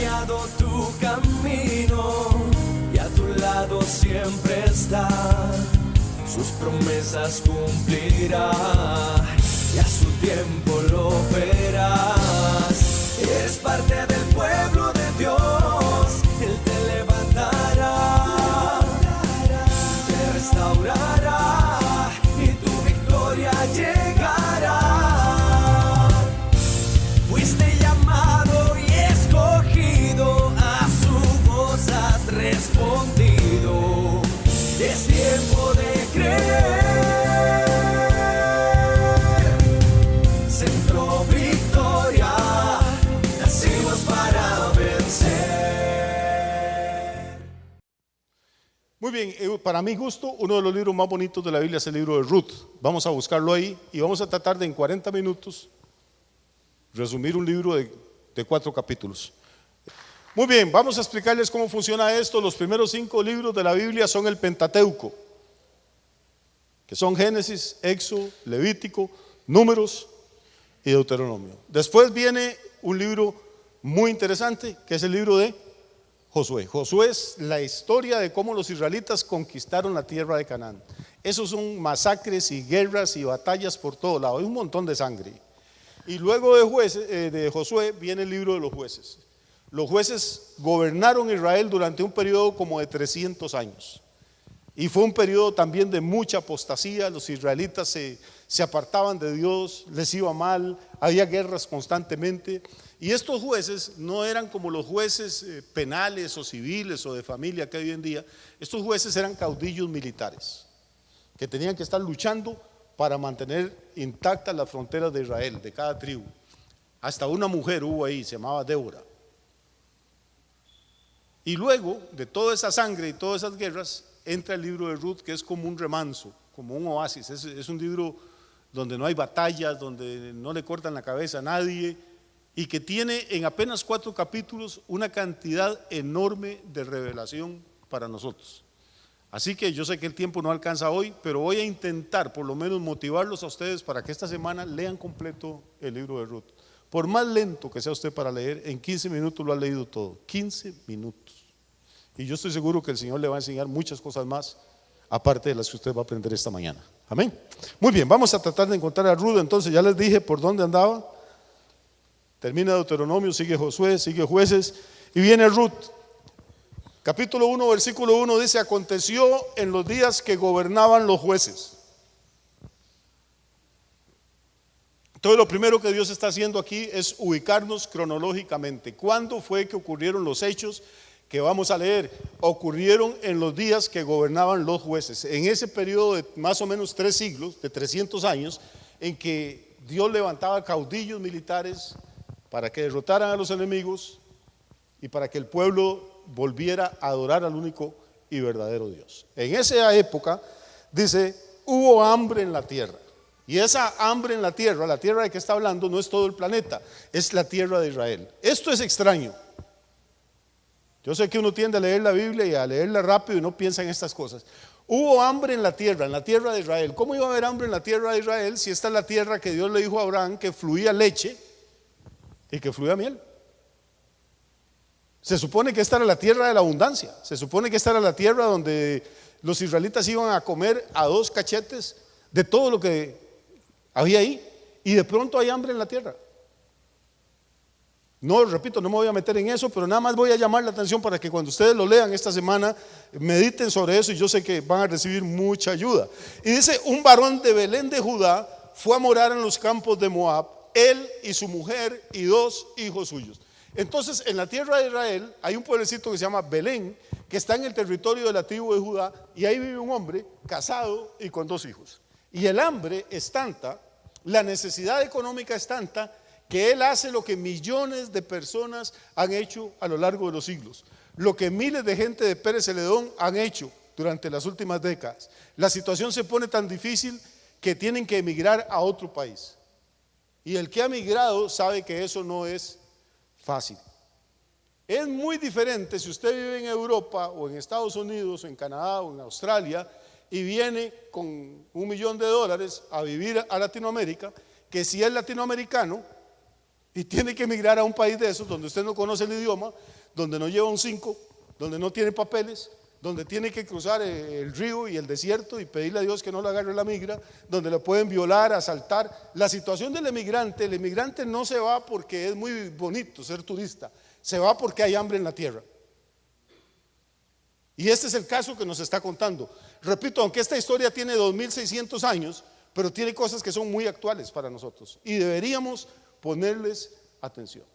guiado tu camino y a tu lado siempre está. Sus promesas cumplirá y a su tiempo lo verás. Eres parte del pueblo de Dios, Él te levantará, te restaurará y tu victoria llegará. Fuiste llamado y escogido, a su voz has respondido. Es tiempo de creer. Centro Victoria, nacimos para vencer. Muy bien, para mi gusto, uno de los libros más bonitos de la Biblia es el libro de Ruth. Vamos a buscarlo ahí y vamos a tratar de en 40 minutos resumir un libro de 4 capítulos. Muy bien, vamos a explicarles cómo funciona esto. Los primeros 5 libros de la Biblia son el Pentateuco, que son Génesis, Éxodo, Levítico, Números y Deuteronomio. Después viene un libro muy interesante, que es el libro de Josué. Josué es la historia de cómo los israelitas conquistaron la tierra de Canaán. Esos son masacres y guerras y batallas por todo lado, hay un montón de sangre. Y luego de Josué viene el libro de los jueces. Los jueces gobernaron Israel durante un periodo como de 300 años. Y fue un periodo también de mucha apostasía. Los israelitas se apartaban de Dios, les iba mal, había guerras constantemente. Y estos jueces no eran como los jueces penales o civiles o de familia que hay hoy en día. Estos jueces eran caudillos militares que tenían que estar luchando para mantener intactas las fronteras de Israel, de cada tribu. Hasta una mujer hubo ahí, se llamaba Débora. Y luego de toda esa sangre y todas esas guerras entra el libro de Ruth, que es como un remanso, como un oasis. Es un libro donde no hay batallas, donde no le cortan la cabeza a nadie, y que tiene en apenas 4 capítulos una cantidad enorme de revelación para nosotros. Así que yo sé que el tiempo no alcanza hoy, pero voy a intentar por lo menos motivarlos a ustedes para que esta semana lean completo el libro de Ruth. Por más lento que sea usted para leer, en 15 minutos lo ha leído todo, 15 minutos. Y yo estoy seguro que el Señor le va a enseñar muchas cosas más, aparte de las que usted va a aprender esta mañana. Amén. Muy bien, vamos a tratar de encontrar a Ruth. Entonces ya les dije por dónde andaba. Termina Deuteronomio, sigue Josué, sigue Jueces y viene Ruth. Capítulo 1, versículo 1 dice: aconteció en los días que gobernaban los jueces. Entonces lo primero que Dios está haciendo aquí es ubicarnos cronológicamente. ¿Cuándo fue que ocurrieron los hechos que vamos a leer? Ocurrieron en los días que gobernaban los jueces, en ese periodo de más o menos 3 siglos, de 300 años, en que Dios levantaba caudillos militares para que derrotaran a los enemigos y para que el pueblo volviera a adorar al único y verdadero Dios. En esa época, dice, hubo hambre en la tierra. Y esa hambre en la tierra de que está hablando no es todo el planeta, es la tierra de Israel. Esto es extraño. Yo sé que uno tiende a leer la Biblia y a leerla rápido y no piensa en estas cosas. Hubo hambre en la tierra de Israel. ¿Cómo iba a haber hambre en la tierra de Israel si esta es la tierra que Dios le dijo a Abraham que fluía leche y que fluía miel? Se supone que esta era la tierra de la abundancia. Se supone que esta era la tierra donde los israelitas iban a comer a 2 cachetes de todo lo que había ahí. Y de pronto hay hambre en la tierra. No, repito, no me voy a meter en eso, pero nada más voy a llamar la atención para que cuando ustedes lo lean esta semana, mediten sobre eso y yo sé que van a recibir mucha ayuda. Y dice, un varón de Belén de Judá fue a morar en los campos de Moab, él y su mujer y 2 hijos suyos. Entonces, en la tierra de Israel hay un pueblecito que se llama Belén, que está en el territorio de la tribu de Judá, y ahí vive un hombre casado y con 2 hijos. Y el hambre es tanta, la necesidad económica es tanta, que él hace lo que millones de personas han hecho a lo largo de los siglos, lo que miles de gente de Pérez Celedón han hecho durante las últimas décadas. La situación se pone tan difícil que tienen que emigrar a otro país. Y el que ha migrado sabe que eso no es fácil. Es muy diferente si usted vive en Europa o en Estados Unidos o en Canadá o en Australia y viene con $1 millón a vivir a Latinoamérica, que si es latinoamericano Y tiene que emigrar a un país de esos donde usted no conoce el idioma, donde no lleva un 5, donde no tiene papeles, donde tiene que cruzar el río y el desierto y pedirle a Dios que no le agarre la migra, donde le pueden violar, asaltar. La situación del emigrante, el emigrante no se va porque es muy bonito ser turista, se va porque hay hambre en la tierra. Y este es el caso que nos está contando. Repito, aunque esta historia tiene 2600 años, pero tiene cosas que son muy actuales para nosotros y deberíamos ponerles atención.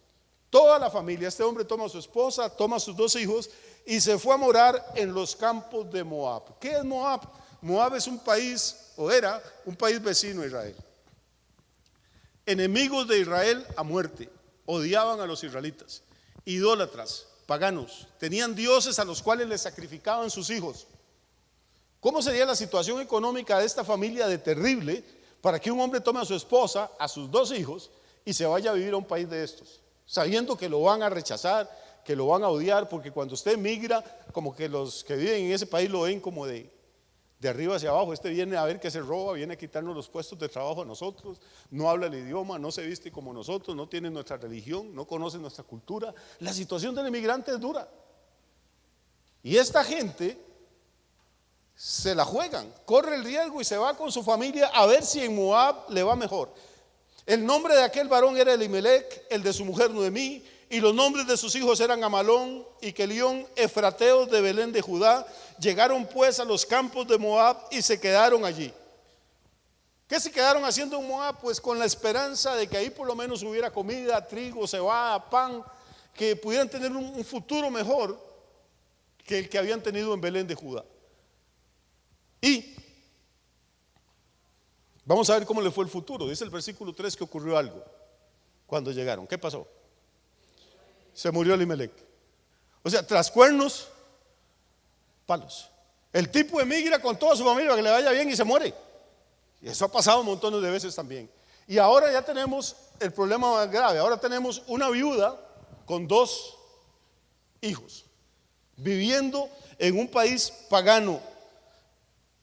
Toda la familia, este hombre toma a su esposa, toma a sus 2 hijos y se fue a morar en los campos de Moab. ¿Qué es Moab? Moab es un país, o era un país vecino a Israel. Enemigos de Israel a muerte, odiaban a los israelitas, idólatras, paganos, tenían dioses a los cuales les sacrificaban sus hijos. ¿Cómo sería la situación económica de esta familia de terrible para que un hombre tome a su esposa, a sus 2 hijos y se vaya a vivir a un país de estos, sabiendo que lo van a rechazar, que lo van a odiar? Porque cuando usted emigra, como que los que viven en ese país lo ven como de arriba hacia abajo. Este viene a ver que se roba, viene a quitarnos los puestos de trabajo a nosotros, no habla el idioma, no se viste como nosotros, no tiene nuestra religión, no conoce nuestra cultura. La situación del emigrante es dura. Y esta gente se la juegan, corre el riesgo y se va con su familia a ver si en Moab le va mejor. El nombre de aquel varón era Elimelech, el de su mujer Noemí, y los nombres de sus hijos eran Amalón y Kelión, efrateos de Belén de Judá. Llegaron pues a los campos de Moab y se quedaron allí. ¿Qué se quedaron haciendo en Moab? Pues con la esperanza de que ahí por lo menos hubiera comida, trigo, cebada, pan, que pudieran tener un futuro mejor que el que habían tenido en Belén de Judá. Y vamos a ver cómo le fue el futuro. Dice el versículo 3 que ocurrió algo cuando llegaron. ¿Qué pasó? Se murió Elimelech. O sea, tras cuernos, palos. El tipo emigra con toda su familia para que le vaya bien y se muere. Y eso ha pasado montones de veces también. Y ahora ya tenemos el problema más grave. Ahora tenemos una viuda con 2 hijos viviendo en un país pagano.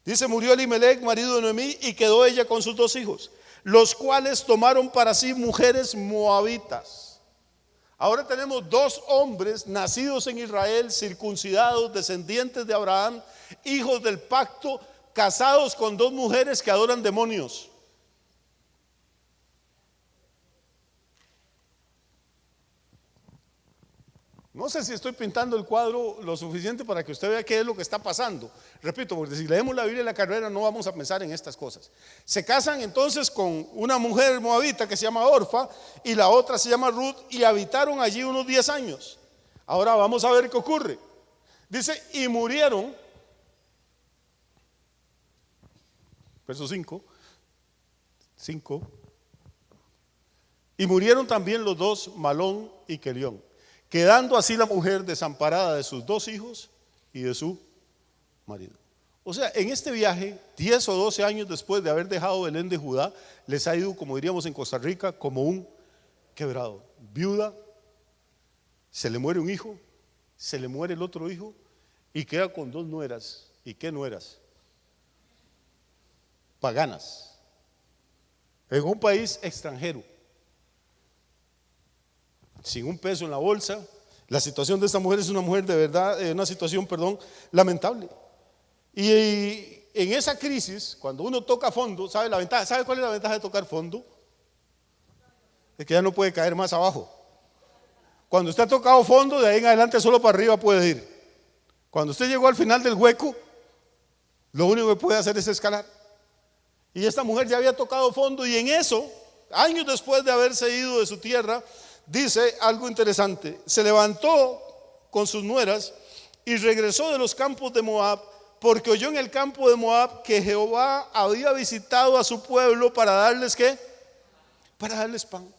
Dice: murió Elimelech, marido de Noemí, y quedó ella con sus 2 hijos, los cuales tomaron para sí mujeres moabitas. Ahora tenemos 2 hombres nacidos en Israel, circuncidados, descendientes de Abraham, hijos del pacto, casados con 2 mujeres que adoran demonios. No sé si estoy pintando el cuadro lo suficiente para que usted vea qué es lo que está pasando. Repito, porque si leemos la Biblia en la carrera no vamos a pensar en estas cosas. Se casan entonces con una mujer moabita que se llama Orfa y la otra se llama Ruth, y habitaron allí unos 10 años. Ahora vamos a ver qué ocurre. Dice: y murieron, verso 5, y murieron también los 2, Malón y Kelión, quedando así la mujer desamparada de sus 2 hijos y de su marido. O sea, en este viaje, 10 o 12 años después de haber dejado Belén de Judá, les ha ido, como diríamos en Costa Rica, como un quebrado. Viuda, se le muere un hijo, se le muere el otro hijo y queda con 2 nueras. ¿Y qué nueras? Paganas, en un país extranjero, sin un peso en la bolsa. La situación de esta mujer es una mujer de verdad, una situación, lamentable. Y en esa crisis, cuando uno toca fondo, ¿sabe la ventaja? ¿Sabe cuál es la ventaja de tocar fondo? Es que ya no puede caer más abajo. Cuando usted ha tocado fondo, de ahí en adelante solo para arriba puede ir. Cuando usted llegó al final del hueco, lo único que puede hacer es escalar. Y esta mujer ya había tocado fondo, y en eso, años después de haberse ido de su tierra, dice algo interesante: se levantó con sus nueras y regresó de los campos de Moab, porque oyó en el campo de Moab que Jehová había visitado a su pueblo para darles ¿qué? Para darles pan.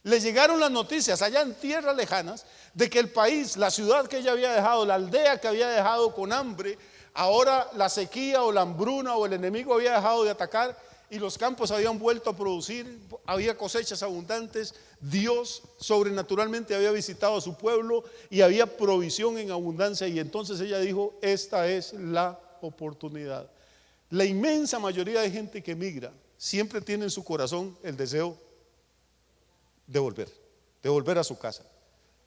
Le llegaron las noticias allá en tierras lejanas de que el país, la ciudad que ella había dejado, la aldea que había dejado con hambre, ahora la sequía o la hambruna o el enemigo había dejado de atacar y los campos habían vuelto a producir, había cosechas abundantes. Dios sobrenaturalmente había visitado a su pueblo y había provisión en abundancia, y entonces ella dijo: esta es la oportunidad. La inmensa mayoría de gente que emigra siempre tiene en su corazón el deseo de volver a su casa,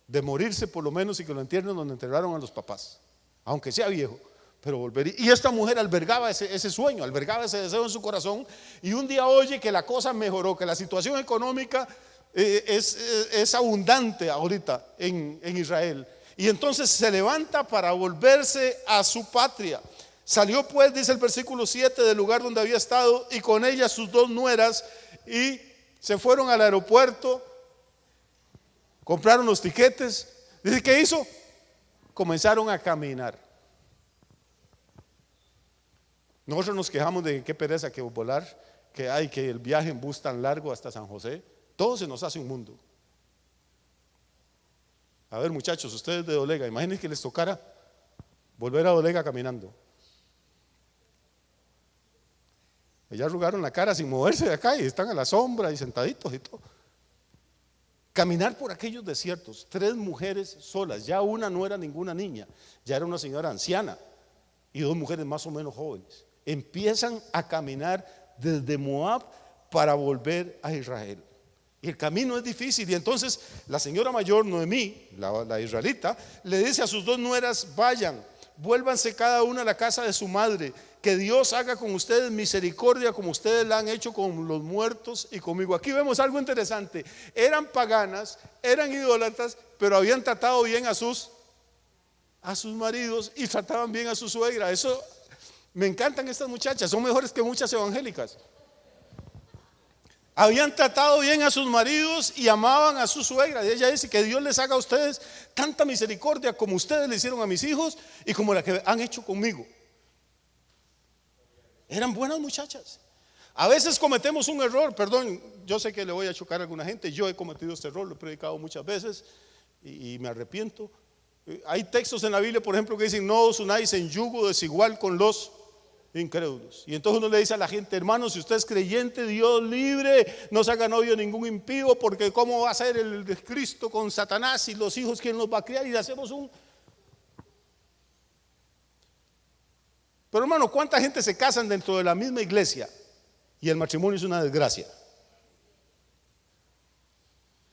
de morirse por lo menos y que lo entierren donde enterraron a los papás, aunque sea viejo, pero volver. Y esta mujer albergaba ese sueño, albergaba ese deseo en su corazón, y un día oye que la cosa mejoró, que la situación económica es abundante ahorita en Israel, y entonces se levanta para volverse a su patria. Salió pues, dice el versículo 7, del lugar donde había estado, y con ella sus 2 nueras, y se fueron al aeropuerto, compraron los tiquetes. Dice, ¿qué hizo? Comenzaron a caminar. Nosotros nos quejamos de qué pereza que volar, que hay que el viaje en bus tan largo hasta San José. Todo se nos hace un mundo. A ver, muchachos, ustedes de Dolega, imaginen que les tocara volver a Dolega caminando. Ellas arrugaron la cara sin moverse de acá y están a la sombra y sentaditos y todo. Caminar por aquellos desiertos, 3 mujeres solas, ya una no era ninguna niña, ya era una señora anciana y 2 mujeres más o menos jóvenes. Empiezan a caminar desde Moab para volver a Israel. Y el camino es difícil, y entonces la señora mayor, Noemí, la israelita, le dice a sus 2 nueras, vayan, vuélvanse cada una a la casa de su madre, que Dios haga con ustedes misericordia como ustedes la han hecho con los muertos y conmigo. Aquí vemos algo interesante. Eran paganas, eran idólatras, pero habían tratado bien a sus maridos y trataban bien a su suegra. Eso, me encantan estas muchachas, son mejores que muchas evangélicas. Habían tratado bien a sus maridos y amaban a su suegra. Y ella dice que Dios les haga a ustedes tanta misericordia como ustedes le hicieron a mis hijos y como la que han hecho conmigo. Eran buenas muchachas. A veces cometemos un error, perdón, yo sé que le voy a chocar a alguna gente, yo he cometido este error, lo he predicado muchas veces y me arrepiento. Hay textos en la Biblia, por ejemplo, que dicen, no os unáis en yugo desigual con los incrédulos. Y entonces uno le dice a la gente, hermano, si usted es creyente, Dios libre, no se haga novio ningún impío, porque cómo va a ser el de Cristo con Satanás y los hijos, ¿quién los va a criar? Y le hacemos un... Pero hermano, ¿cuánta gente se casan dentro de la misma iglesia y el matrimonio es una desgracia?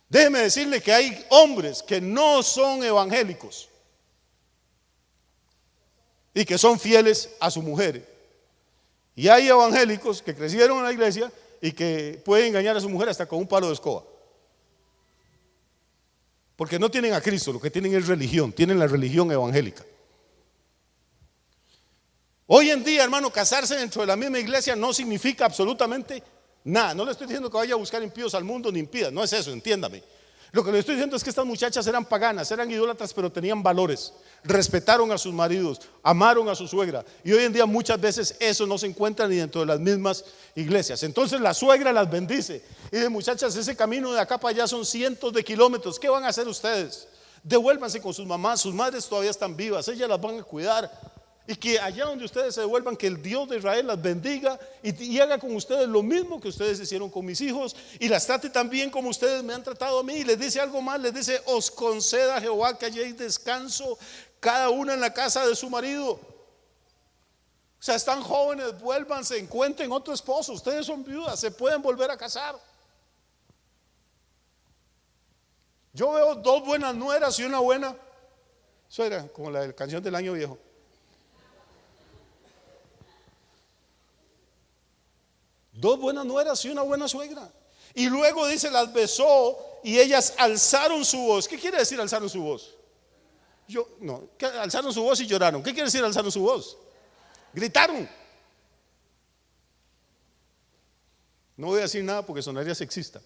Déjeme decirle que hay hombres que no son evangélicos y que son fieles a su mujer, y hay evangélicos que crecieron en la iglesia y que pueden engañar a su mujer hasta con un palo de escoba, porque no tienen a Cristo, lo que tienen es religión, tienen la religión evangélica. Hoy en día, hermano, casarse dentro de la misma iglesia no significa absolutamente nada. No le estoy diciendo que vaya a buscar impíos al mundo ni impías, no es eso, entiéndame. Lo que le estoy diciendo es que estas muchachas eran paganas, eran idólatras, pero tenían valores, respetaron a sus maridos, amaron a su suegra. Y hoy en día muchas veces eso no se encuentra ni dentro de las mismas iglesias. Entonces la suegra las bendice y dice, muchachas, ese camino de acá para allá son cientos de kilómetros, ¿qué van a hacer ustedes? Devuélvanse con sus mamás, sus madres todavía están vivas, ellas las van a cuidar. Y que allá donde ustedes se devuelvan, que el Dios de Israel las bendiga y haga con ustedes lo mismo que ustedes hicieron con mis hijos, y las trate tan bien como ustedes me han tratado a mí. Y les dice algo más, les dice, os conceda Jehová que halléis descanso cada una en la casa de su marido. O sea, están jóvenes, vuélvanse, encuentren otro esposo. Ustedes son viudas, se pueden volver a casar. Yo veo 2 buenas nueras y una buena suegra, como la canción del Año Viejo. 2 buenas nueras y una buena suegra. Y luego dice, las besó y ellas alzaron su voz. ¿Qué quiere decir alzaron su voz? Alzaron su voz y lloraron. ¿Qué quiere decir alzaron su voz? Gritaron. No voy a decir nada porque sonaría sexista,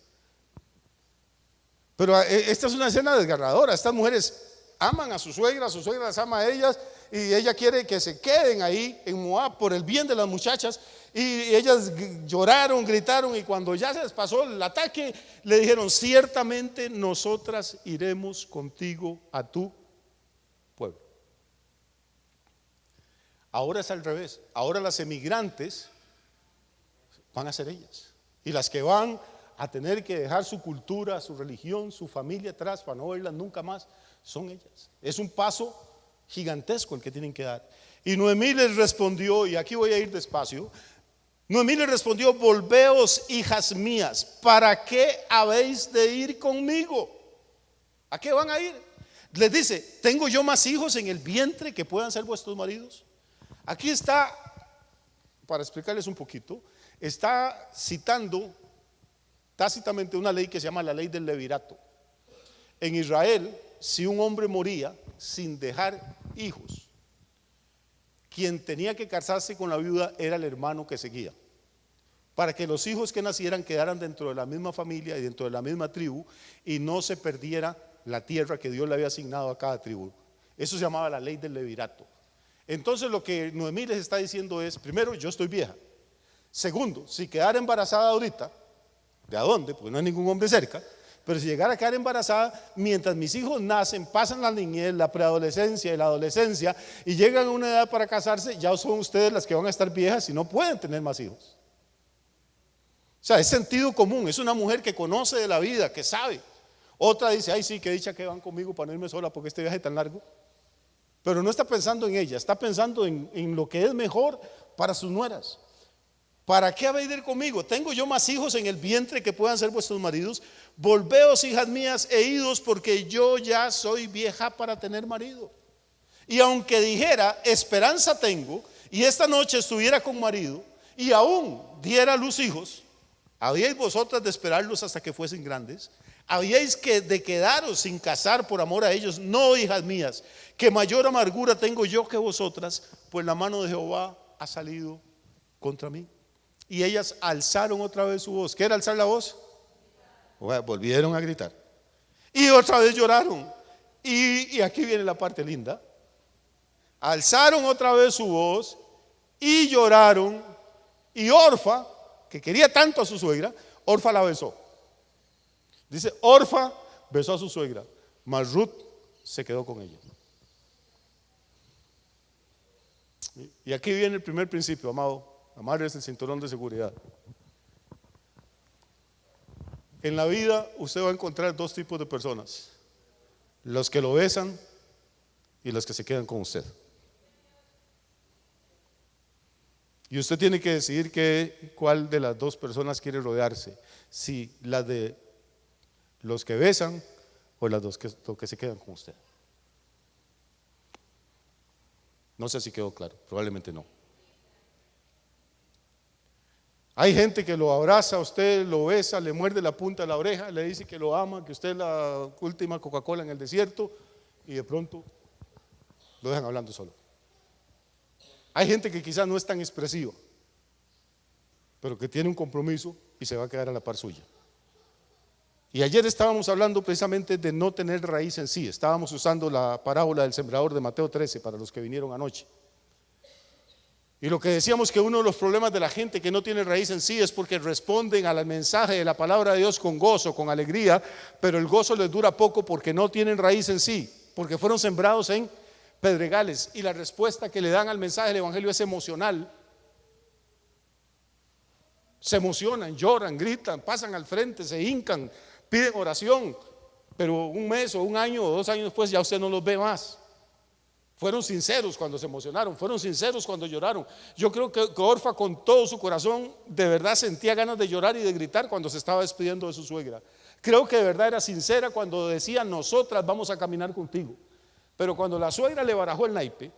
pero esta es una escena desgarradora. Estas mujeres aman a su suegra las ama a ellas, y ella quiere que se queden ahí en Moab por el bien de las muchachas. Y ellas lloraron, gritaron, y cuando ya se les pasó el ataque, le dijeron, ciertamente nosotras iremos contigo a tu pueblo. Ahora es al revés, ahora las emigrantes van a ser ellas, y las que van a tener que dejar su cultura, su religión, su familia atrás para no verlas nunca más, son ellas. Es un paso gigantesco el que tienen que dar. Y Noemí les respondió, y aquí voy a ir despacio, Noemí le respondió: volveos, hijas mías, ¿para qué habéis de ir conmigo? ¿A qué van a ir? Les dice: ¿tengo yo más hijos en el vientre que puedan ser vuestros maridos? Aquí está, para explicarles un poquito, está citando tácitamente una ley que se llama la ley del levirato. En Israel, si un hombre moría sin dejar hijos, quien tenía que casarse con la viuda era el hermano que seguía, para que los hijos que nacieran quedaran dentro de la misma familia y dentro de la misma tribu, y no se perdiera la tierra que Dios le había asignado a cada tribu. Eso se llamaba la ley del levirato. Entonces lo que Noemí les está diciendo es: primero, yo estoy vieja. Segundo, si quedara embarazada ahorita, ¿de a dónde? Porque no hay ningún hombre cerca. Pero si llegara a quedar embarazada, mientras mis hijos nacen, pasan la niñez, la preadolescencia y la adolescencia, y llegan a una edad para casarse, ya son ustedes las que van a estar viejas y no pueden tener más hijos. O sea, es sentido común, es una mujer que conoce de la vida, que sabe. Otra dice: ay, sí, qué dicha que van conmigo para no irme sola porque este viaje es tan largo. Pero no está pensando en ella, está pensando en lo que es mejor para sus nueras. ¿Para qué habéis de ir conmigo? ¿Tengo yo más hijos en el vientre que puedan ser vuestros maridos? Volveos, hijas mías, e idos, porque yo ya soy vieja para tener marido. Y aunque dijera: esperanza tengo, y esta noche estuviera con marido, y aún diera a luz hijos, ¿habíais vosotras de esperarlos hasta que fuesen grandes? ¿Habíais de quedaros sin casar por amor a ellos? No, hijas mías, que mayor amargura tengo yo que vosotras, pues la mano de Jehová ha salido contra mí. Y ellas alzaron otra vez su voz. ¿Qué era alzar la voz? Volvieron a gritar. Y otra vez lloraron. Y aquí viene la parte linda. Alzaron otra vez su voz y lloraron. Y Orfa, que quería tanto a su suegra, Orfa la besó. Dice: Orfa besó a su suegra, mas Ruth se quedó con ella. Y aquí viene el primer principio, amado. Amarres el cinturón de seguridad. En la vida usted va a encontrar dos tipos de personas: los que lo besan y los que se quedan con usted. Y usted tiene que decidir cuál de las dos personas quiere rodearse: si las de los que besan o las dos que se quedan con usted. No sé si quedó claro, probablemente no. Hay gente que lo abraza a usted, lo besa, le muerde la punta de la oreja, le dice que lo ama, que usted es la última Coca-Cola en el desierto, y de pronto lo dejan hablando solo. Hay gente que quizás no es tan expresiva, pero que tiene un compromiso y se va a quedar a la par suya. Y ayer estábamos hablando precisamente de no tener raíz en sí. Estábamos usando la parábola del sembrador de Mateo 13 para los que vinieron anoche. Y lo que decíamos, que uno de los problemas de la gente que no tiene raíz en sí es porque responden al mensaje de la palabra de Dios con gozo, con alegría, pero el gozo les dura poco porque no tienen raíz en sí, porque fueron sembrados en pedregales, y la respuesta que le dan al mensaje del evangelio es emocional. Se emocionan, lloran, gritan, pasan al frente, se hincan, piden oración, pero un mes o un año o 2 años después ya usted no los ve más. Fueron sinceros cuando se emocionaron, fueron sinceros cuando lloraron. Yo creo que Orfa, con todo su corazón, de verdad sentía ganas de llorar y de gritar cuando se estaba despidiendo de su suegra. Creo que de verdad era sincera cuando decía: nosotras vamos a caminar contigo. Pero cuando la suegra le barajó el naipe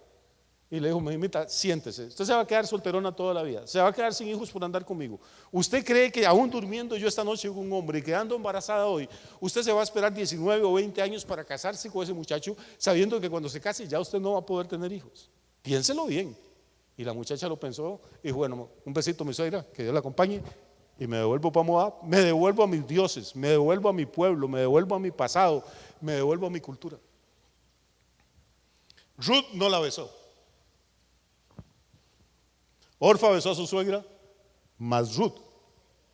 y le dijo: mijita, siéntese, usted se va a quedar solterona toda la vida, se va a quedar sin hijos por andar conmigo. ¿Usted cree que aún durmiendo yo esta noche con un hombre y quedando embarazada hoy, usted se va a esperar 19 o 20 años para casarse con ese muchacho, sabiendo que cuando se case ya usted no va a poder tener hijos? Piénselo bien. Y la muchacha lo pensó y dijo: bueno, un besito a mi suegra, que Dios la acompañe, y me devuelvo para Moab, me devuelvo a mis dioses, me devuelvo a mi pueblo, me devuelvo a mi pasado, me devuelvo a mi cultura. Ruth no la besó. Orfa besó a su suegra, mas Ruth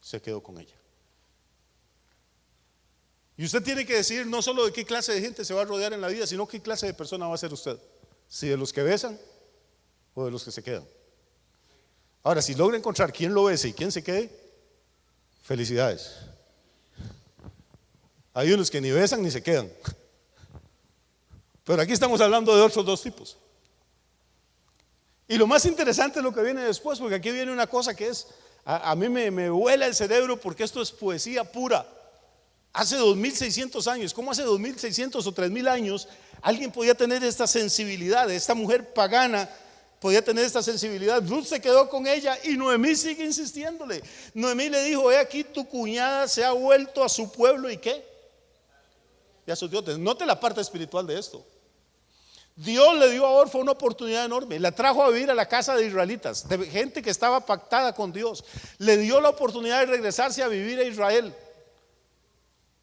se quedó con ella. Y usted tiene que decidir no solo de qué clase de gente se va a rodear en la vida, sino qué clase de persona va a ser usted: si de los que besan o de los que se quedan. Ahora, si logra encontrar quién lo bese y quién se quede, felicidades. Hay unos que ni besan ni se quedan. Pero aquí estamos hablando de otros dos tipos. Y lo más interesante es lo que viene después, porque aquí viene una cosa que es, a mí me vuela el cerebro, porque esto es poesía pura. Hace 2600 años, ¿cómo hace 2600 o 3000 años alguien podía tener esta sensibilidad? Esta mujer pagana podía tener esta sensibilidad. Ruth se quedó con ella y Noemí sigue insistiéndole. Noemí le dijo: he aquí tu cuñada se ha vuelto a su pueblo y ¿qué? Y a sus dioses. Note la parte espiritual de esto. Dios le dio a Orfa una oportunidad enorme. La trajo a vivir a la casa de israelitas, de gente que estaba pactada con Dios. Le dio la oportunidad de regresarse a vivir a Israel,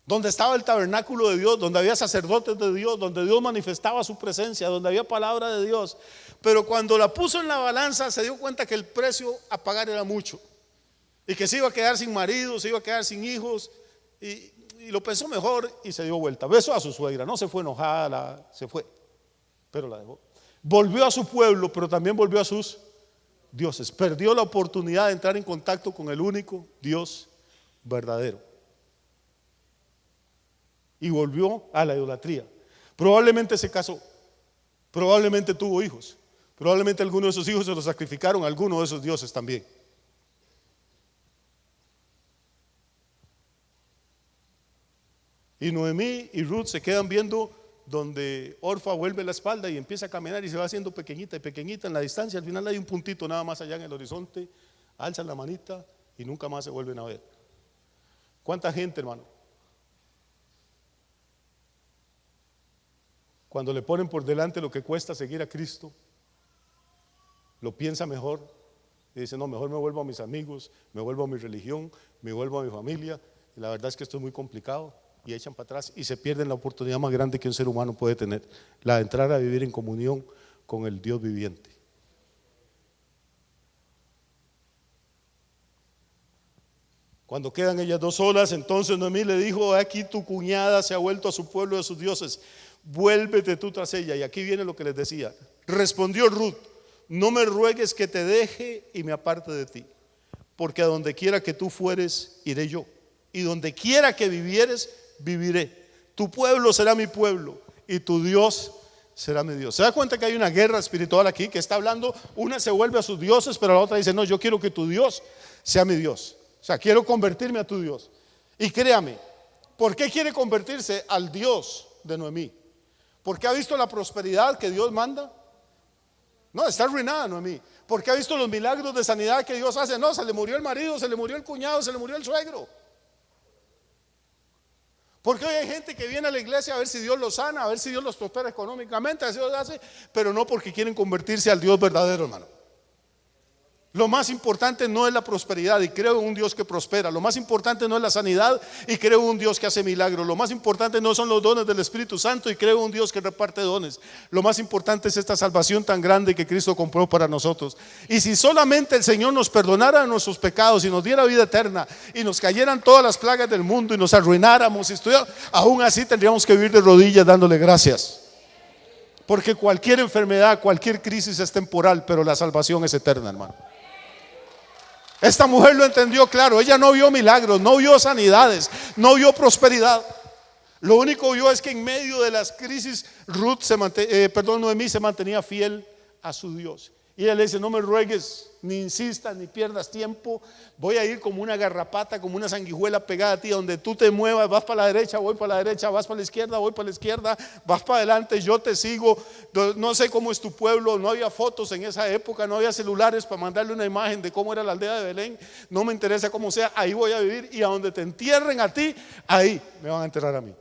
donde estaba el tabernáculo de Dios, donde había sacerdotes de Dios, donde Dios manifestaba su presencia, donde había palabra de Dios. Pero cuando la puso en la balanza, se dio cuenta que el precio a pagar era mucho, y que se iba a quedar sin marido, se iba a quedar sin hijos, y lo pensó mejor y se dio vuelta. Besó a su suegra, no se fue enojada, se fue, pero la dejó. Volvió a su pueblo, pero también volvió a sus dioses. Perdió la oportunidad de entrar en contacto con el único Dios verdadero. Y volvió a la idolatría. Probablemente se casó, probablemente tuvo hijos, probablemente algunos de esos hijos se los sacrificaron a alguno de esos dioses también. Y Noemí y Ruth se quedan viendo donde Orfa vuelve la espalda y empieza a caminar y se va haciendo pequeñita y pequeñita en la distancia. Al final hay un puntito nada más allá en el horizonte, alzan la manita y nunca más se vuelven a ver. ¿Cuánta gente, hermano? Cuando le ponen por delante lo que cuesta seguir a Cristo, lo piensa mejor y dice: no, mejor me vuelvo a mis amigos, me vuelvo a mi religión, me vuelvo a mi familia, y la verdad es que esto es muy complicado, y echan para atrás y se pierden la oportunidad más grande que un ser humano puede tener, la de entrar a vivir en comunión con el Dios viviente. Cuando quedan ellas dos solas, entonces Noemí le dijo: aquí tu cuñada se ha vuelto a su pueblo y a sus dioses, vuélvete tú tras ella. Y aquí viene lo que les decía. Respondió Ruth: no me ruegues que te deje y me aparte de ti, porque a donde quiera que tú fueres, iré yo, y donde quiera que vivieres, viviré. Tu pueblo será mi pueblo y tu Dios será mi Dios. ¿Se da cuenta que hay una guerra espiritual aquí que está hablando? Una se vuelve a sus dioses, pero la otra dice: no, yo quiero que tu Dios sea mi Dios. O sea, quiero convertirme a tu Dios. Y créame, ¿por qué quiere convertirse al Dios de Noemí? ¿Porque ha visto la prosperidad que Dios manda? No, está arruinada Noemí. ¿Porque ha visto los milagros de sanidad que Dios hace? No, se le murió el marido, se le murió el cuñado, se le murió el suegro. Porque hoy hay gente que viene a la iglesia a ver si Dios los sana, a ver si Dios los prospera económicamente, así lo hace, pero no porque quieren convertirse al Dios verdadero, hermano. Lo más importante no es la prosperidad, y creo en un Dios que prospera. Lo más importante no es la sanidad, y creo en un Dios que hace milagros. Lo más importante no son los dones del Espíritu Santo, y creo en un Dios que reparte dones. Lo más importante es esta salvación tan grande que Cristo compró para nosotros. Y si solamente el Señor nos perdonara nuestros pecados y nos diera vida eterna, y nos cayeran todas las plagas del mundo y nos arruináramos, aún así tendríamos que vivir de rodillas dándole gracias. Porque cualquier enfermedad, cualquier crisis es temporal, pero la salvación es eterna, hermano. Esta mujer lo entendió claro. Ella no vio milagros, no vio sanidades, no vio prosperidad. Lo único que vio es que en medio de las crisis Noemí se mantenía fiel a su Dios. Y ella le dice: no me ruegues, ni insistas, ni pierdas tiempo. Voy a ir como una garrapata, como una sanguijuela pegada a ti. Donde tú te muevas, vas para la derecha, voy para la derecha, vas para la izquierda, voy para la izquierda, vas para adelante, yo te sigo. No sé cómo es tu pueblo, no había fotos en esa época, no había celulares para mandarle una imagen de cómo era la aldea de Belén. No me interesa cómo sea, ahí voy a vivir, y a donde te entierren a ti, ahí me van a enterrar a mí.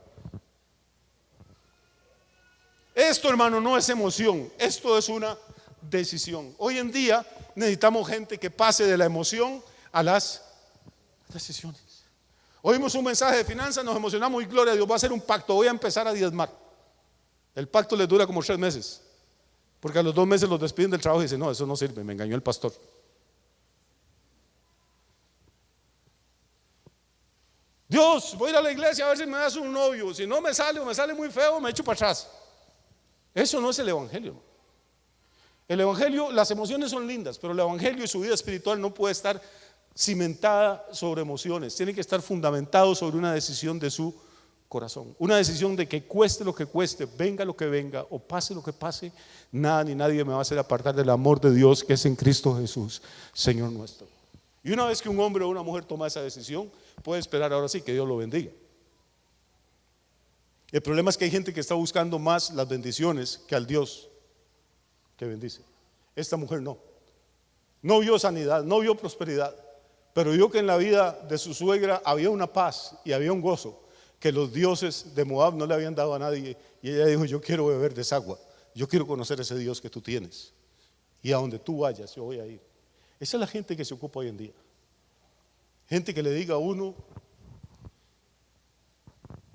Esto, hermano, no es emoción, esto es una decisión. Hoy en día necesitamos gente que pase de la emoción a las decisiones. Oímos un mensaje de finanzas, nos emocionamos y gloria a Dios, voy a hacer un pacto, voy a empezar a diezmar. El pacto les dura como 3 meses, porque a los 2 meses los despiden del trabajo y dicen: no, eso no sirve, me engañó el pastor. Dios, voy a ir a la iglesia a ver si me das un novio, si no me sale o me sale muy feo, me echo para atrás. Eso no es el evangelio. El evangelio, las emociones son lindas, pero el evangelio y su vida espiritual no puede estar cimentada sobre emociones, tiene que estar fundamentado sobre una decisión de su corazón. Una decisión de que cueste lo que cueste, venga lo que venga o pase lo que pase, nada ni nadie me va a hacer apartar del amor de Dios que es en Cristo Jesús, Señor nuestro. Y una vez que un hombre o una mujer toma esa decisión, puede esperar ahora sí que Dios lo bendiga. El problema es que hay gente que está buscando más las bendiciones que al Dios que bendice. Esta mujer no vio sanidad, no vio prosperidad, pero vio que en la vida de su suegra había una paz y había un gozo que los dioses de Moab no le habían dado a nadie. Y ella dijo: yo quiero beber de esa agua, yo quiero conocer ese Dios que tú tienes, y a donde tú vayas yo voy a ir. Esa es la gente que se ocupa hoy en día. Gente que le diga a uno: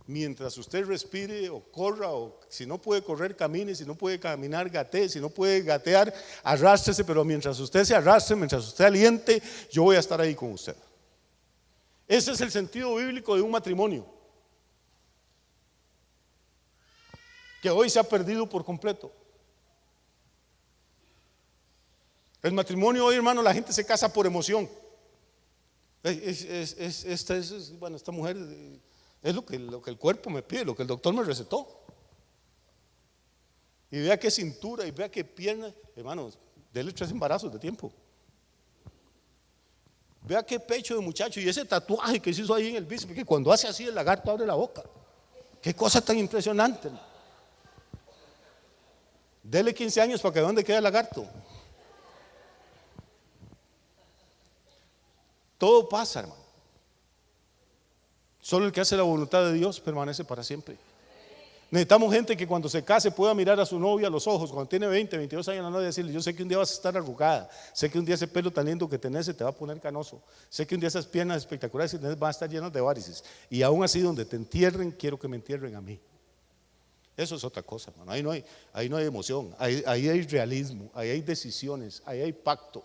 mientras usted respire o corra, o si no puede correr, camine, si no puede caminar, gatee, si no puede gatear, arrástrese, pero mientras usted se arrastre, mientras usted aliente, yo voy a estar ahí con usted. Ese es el sentido bíblico de un matrimonio, que hoy se ha perdido por completo. El matrimonio hoy, hermano, la gente se casa por emoción. Esta mujer es lo que el cuerpo me pide, lo que el doctor me recetó. Y vea qué cintura y vea qué pierna. Hermanos, dele 3 embarazos de tiempo. Vea qué pecho de muchacho y ese tatuaje que se hizo ahí en el bíceps, porque cuando hace así el lagarto abre la boca. Qué cosa tan impresionante. Dele 15 años para que vean dónde queda el lagarto. Todo pasa, hermano. Solo el que hace la voluntad de Dios permanece para siempre. Necesitamos gente que cuando se case pueda mirar a su novia a los ojos, cuando tiene 20, 22 años, la novia, decirle: yo sé que un día vas a estar arrugada, sé que un día ese pelo tan lindo que tenés se te va a poner canoso, sé que un día esas piernas espectaculares que tenés van a estar llenas de varices, y aún así donde te entierren, quiero que me entierren a mí. Eso es otra cosa, hermano. Ahí no hay emoción, ahí hay realismo, ahí hay decisiones, ahí hay pacto.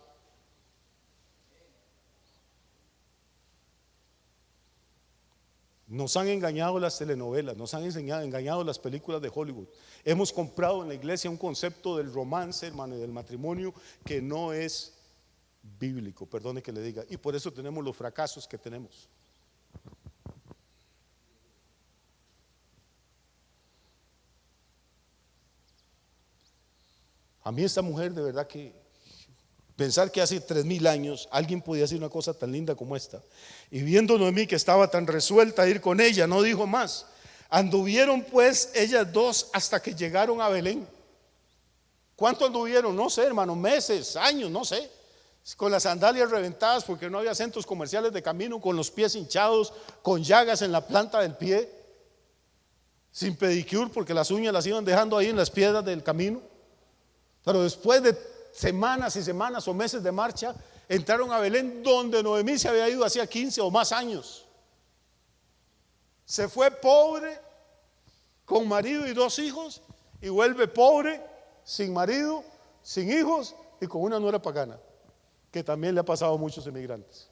Nos han engañado las telenovelas, nos han engañado las películas de Hollywood. Hemos comprado en la iglesia un concepto del romance, hermano, y del matrimonio que no es bíblico, perdone que le diga, y por eso tenemos los fracasos que tenemos. A mí esta mujer, de verdad que pensar que hace 3000 años alguien podía hacer una cosa tan linda como esta. Y viendo Noemí que estaba tan resuelta a ir con ella, no dijo más. Anduvieron pues ellas dos hasta que llegaron a Belén. ¿Cuánto anduvieron? No sé, hermano, meses, años, no sé. Con las sandalias reventadas porque no había centros comerciales de camino, con los pies hinchados, con llagas en la planta del pie, sin pedicure porque las uñas las iban dejando ahí en las piedras del camino. Pero después de semanas y semanas o meses de marcha, entraron a Belén, donde Noemí se había ido hacía 15 o más años. Se fue pobre, con marido y 2 hijos, y vuelve pobre, sin marido, sin hijos y con una nuera pagana, que también le ha pasado a muchos emigrantes.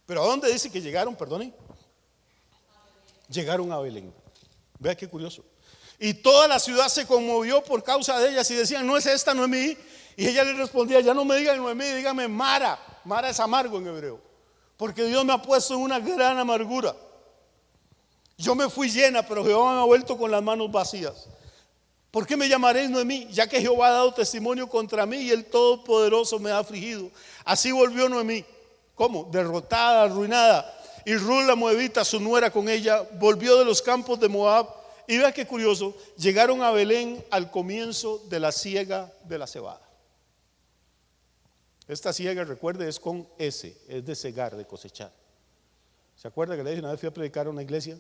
Pero ¿a dónde dice que llegaron? Perdone. Llegaron a Belén. Vea qué curioso. Y toda la ciudad se conmovió por causa de ellas y decían: ¿no es esta Noemí? Y ella le respondía: ya no me digan Noemí, dígame Mara. Mara es amargo en hebreo, porque Dios me ha puesto en una gran amargura. Yo me fui llena, pero Jehová me ha vuelto con las manos vacías. ¿Por qué me llamaréis Noemí? Ya que Jehová ha dado testimonio contra mí y el Todopoderoso me ha afligido. Así volvió Noemí. ¿Cómo? Derrotada, arruinada. Y Ruth la moabita, su nuera, con ella volvió de los campos de Moab. Y vea qué curioso, llegaron a Belén al comienzo de la siega de la cebada. Esta siega, recuerde, es con S, es de segar, de cosechar. ¿Se acuerda que le dije una vez fui a predicar a una iglesia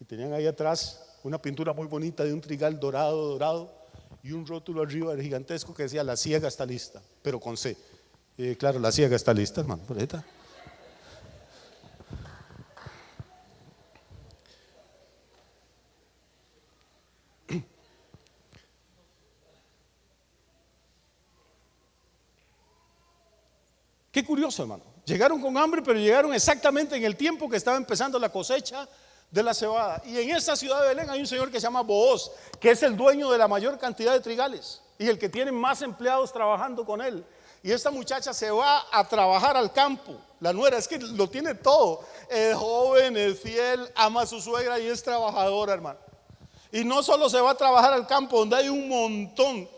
y tenían ahí atrás una pintura muy bonita de un trigal dorado y un rótulo arriba gigantesco que decía: la siega está lista, pero con C? Claro, la siega está lista, hermano, por ahí está. Qué curioso, hermano. Llegaron con hambre, pero llegaron exactamente en el tiempo que estaba empezando la cosecha de la cebada. Y en esta ciudad de Belén hay un señor que se llama Booz, que es el dueño de la mayor cantidad de trigales y el que tiene más empleados trabajando con él. Y esta muchacha se va a trabajar al campo. La nuera es que lo tiene todo. Es joven, es fiel, ama a su suegra y es trabajadora, hermano. Y no solo se va a trabajar al campo donde hay un montón.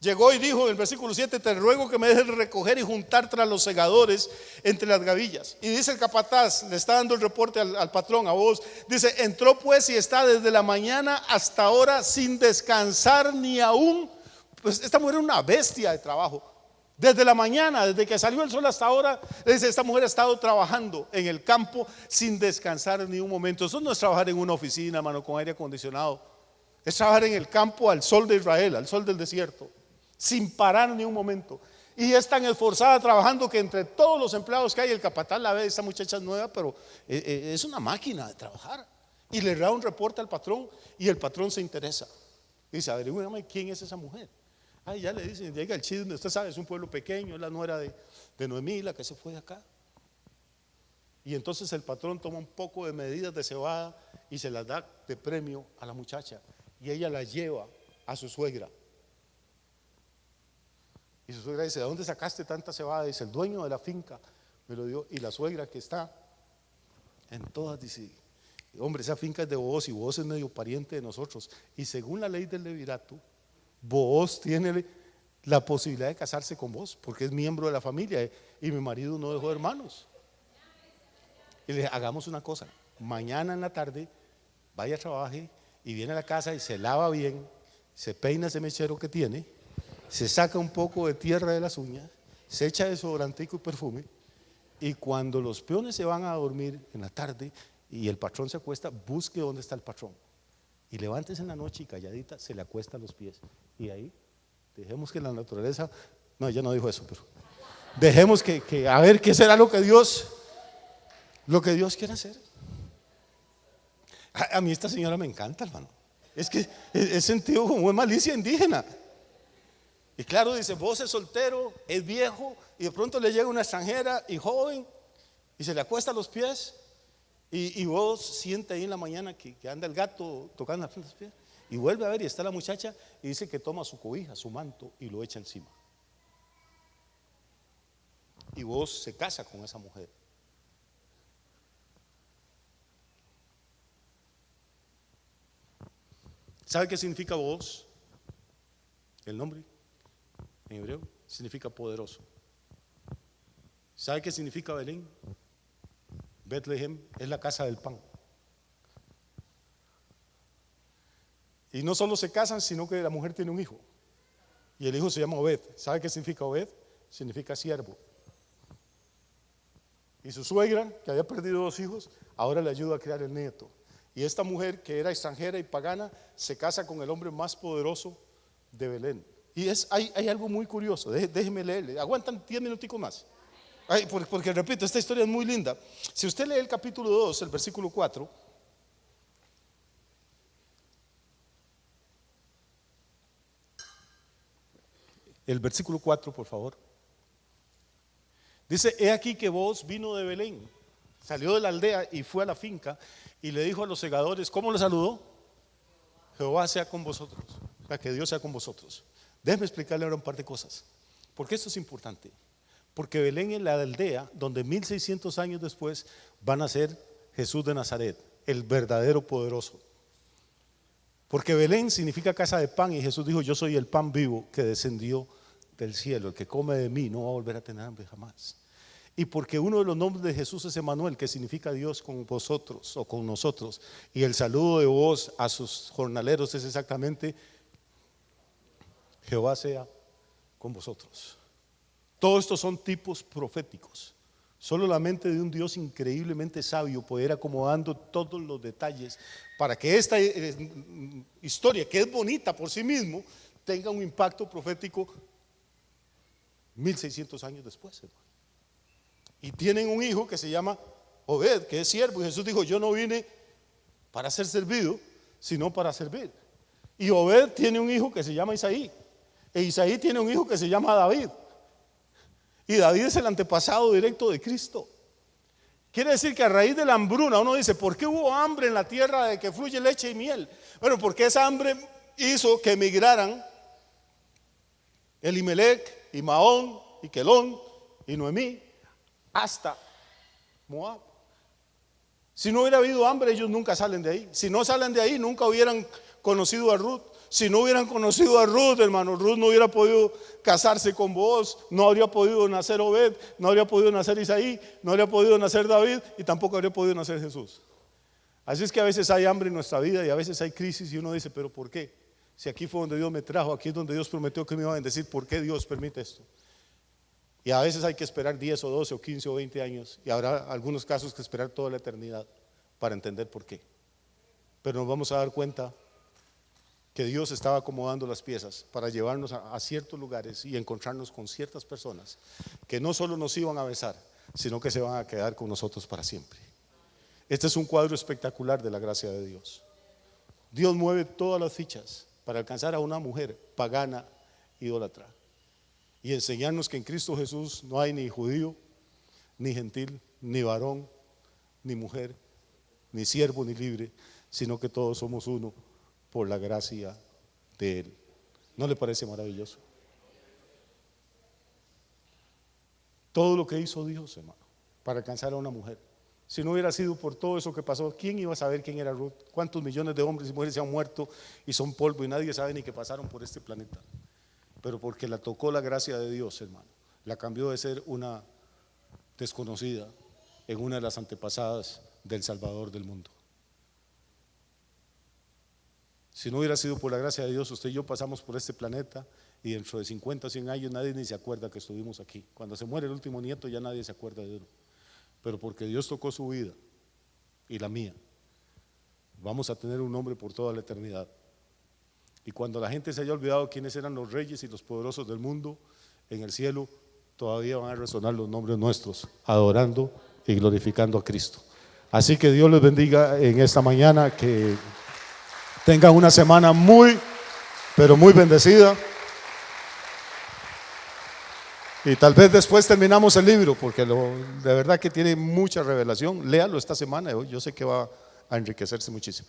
Llegó y dijo en el versículo 7: te ruego que me dejes recoger y juntar tras los segadores entre las gavillas. Y dice el capataz, le está dando el reporte al patrón, a vos. Dice: entró pues y está desde la mañana hasta ahora sin descansar ni aún. Pues esta mujer es una bestia de trabajo. Desde la mañana, desde que salió el sol hasta ahora, dice, esta mujer ha estado trabajando en el campo sin descansar ni un momento. Eso no es trabajar en una oficina, hermano, con aire acondicionado. Es trabajar en el campo al sol de Israel, al sol del desierto, sin parar ni un momento. Y es tan esforzada trabajando que entre todos los empleados que hay, el capataz la ve, esta muchacha es nueva, pero es una máquina de trabajar. Y le da un reporte al patrón y el patrón se interesa. Dice: averígüeme quién es esa mujer. Ay, ya le dicen, llega el chisme, usted sabe, es un pueblo pequeño, es la nuera de Noemí, la que se fue de acá. Y entonces el patrón toma un poco de medidas de cebada y se las da de premio a la muchacha. Y ella la lleva a su suegra. Y su suegra dice: ¿de dónde sacaste tanta cebada? Dice: el dueño de la finca me lo dio. Y la suegra, que está en todas, dice: hombre, esa finca es de Booz y Booz es medio pariente de nosotros. Y según la ley del levirato, Booz tiene la posibilidad de casarse con vos porque es miembro de la familia y mi marido no dejó hermanos. Y le dije: hagamos una cosa, mañana en la tarde vaya a trabajar y viene a la casa y se lava bien, se peina ese mechero que tiene, se saca un poco de tierra de las uñas, se echa desodorantico y perfume, y cuando los peones se van a dormir en la tarde y el patrón se acuesta, busque dónde está el patrón y levántese en la noche y calladita se le acuesta a los pies. Y ahí dejemos que la naturaleza, no, ella no dijo eso, pero dejemos que a ver qué será lo que Dios quiere hacer. A mí esta señora me encanta, hermano. Es que es sentido como es malicia indígena. Y claro, dice: vos es soltero, es viejo, y de pronto le llega una extranjera y joven y se le acuesta a los pies. Y vos siente ahí en la mañana que anda el gato tocando las plantas de los pies. Y vuelve a ver y está la muchacha y dice que toma su cobija, su manto y lo echa encima. Y vos se casa con esa mujer. ¿Sabe qué significa vos? El nombre en hebreo significa poderoso. ¿Sabe qué significa Belén? Betlehem es la casa del pan. Y no solo se casan, sino que la mujer tiene un hijo. Y el hijo se llama Obed. ¿Sabe qué significa Obed? Significa siervo. Y su suegra, que había perdido 2 hijos, ahora le ayuda a criar el nieto. Y esta mujer, que era extranjera y pagana, se casa con el hombre más poderoso de Belén. Y hay algo muy curioso. Déjeme leerle. Aguantan 10 minuticos más. Porque repito, esta historia es muy linda. Si usted lee el capítulo 2, el versículo 4, el versículo 4, por favor, dice: he aquí que vos vino de Belén, salió de la aldea y fue a la finca y le dijo a los segadores, ¿cómo le saludó? Jehová sea con vosotros, o sea, que Dios sea con vosotros. Déjeme explicarle ahora un par de cosas, porque esto es importante. Porque Belén es la aldea donde 1600 años después van a ser Jesús de Nazaret, el verdadero poderoso. Porque Belén significa casa de pan y Jesús dijo: yo soy el pan vivo que descendió del cielo, el que come de mí no va a volver a tener hambre jamás. Y porque uno de los nombres de Jesús es Emmanuel, que significa Dios con vosotros o con nosotros, y el saludo de vos a sus jornaleros es exactamente: Jehová sea con vosotros. Todos estos son tipos proféticos. Solo la mente de un Dios increíblemente sabio puede ir acomodando todos los detalles para que esta historia, que es bonita por sí mismo, tenga un impacto profético 1600 años después, hermano. Y tienen un hijo que se llama Obed, que es siervo, y Jesús dijo: yo no vine para ser servido, sino para servir. Y Obed tiene un hijo que se llama Isaí, e Isaí tiene un hijo que se llama David. Y David es el antepasado directo de Cristo. Quiere decir que a raíz de la hambruna, uno dice: ¿por qué hubo hambre en la tierra de que fluye leche y miel? Bueno, porque esa hambre hizo que emigraran Elimelech y Mahón y Quelón y Noemí hasta Moab. Si no hubiera habido hambre, ellos nunca salen de ahí. Si no salen de ahí, nunca hubieran conocido a Ruth. Si no hubieran conocido a Ruth, hermano, Ruth no hubiera podido casarse con Booz, no habría podido nacer Obed, no habría podido nacer Isaí, no habría podido nacer David y tampoco habría podido nacer Jesús. Así es que a veces hay hambre en nuestra vida y a veces hay crisis y uno dice, pero ¿por qué? Si aquí fue donde Dios me trajo, aquí es donde Dios prometió que me iba a bendecir, ¿por qué Dios permite esto? Y a veces hay que esperar 10 o 12 o 15 o 20 años y habrá algunos casos que esperar toda la eternidad para entender por qué. Pero nos vamos a dar cuenta que Dios estaba acomodando las piezas para llevarnos a ciertos lugares y encontrarnos con ciertas personas que no solo nos iban a besar, sino que se van a quedar con nosotros para siempre. Este es un cuadro espectacular de la gracia de Dios. Dios mueve todas las fichas para alcanzar a una mujer pagana, idólatra, y enseñarnos que en Cristo Jesús no hay ni judío, ni gentil, ni varón, ni mujer, ni siervo, ni libre, sino que todos somos uno por la gracia de Él. ¿No le parece maravilloso? Todo lo que hizo Dios, hermano, para alcanzar a una mujer. Si no hubiera sido por todo eso que pasó, ¿quién iba a saber quién era Ruth? ¿Cuántos millones de hombres y mujeres se han muerto y son polvo y nadie sabe ni que pasaron por este planeta? Pero porque la tocó la gracia de Dios, hermano, la cambió de ser una desconocida en una de las antepasadas del Salvador del mundo. Si no hubiera sido por la gracia de Dios, usted y yo pasamos por este planeta y dentro de 50 o 100 años nadie ni se acuerda que estuvimos aquí. Cuando se muere el último nieto ya nadie se acuerda de uno. Pero porque Dios tocó su vida y la mía, vamos a tener un nombre por toda la eternidad. Y cuando la gente se haya olvidado quiénes eran los reyes y los poderosos del mundo, en el cielo todavía van a resonar los nombres nuestros, adorando y glorificando a Cristo. Así que Dios les bendiga en esta mañana, que tengan una semana muy, pero muy bendecida. Y tal vez después terminamos el libro, porque de verdad que tiene mucha revelación. Léalo esta semana, yo sé que va a enriquecerse muchísimo.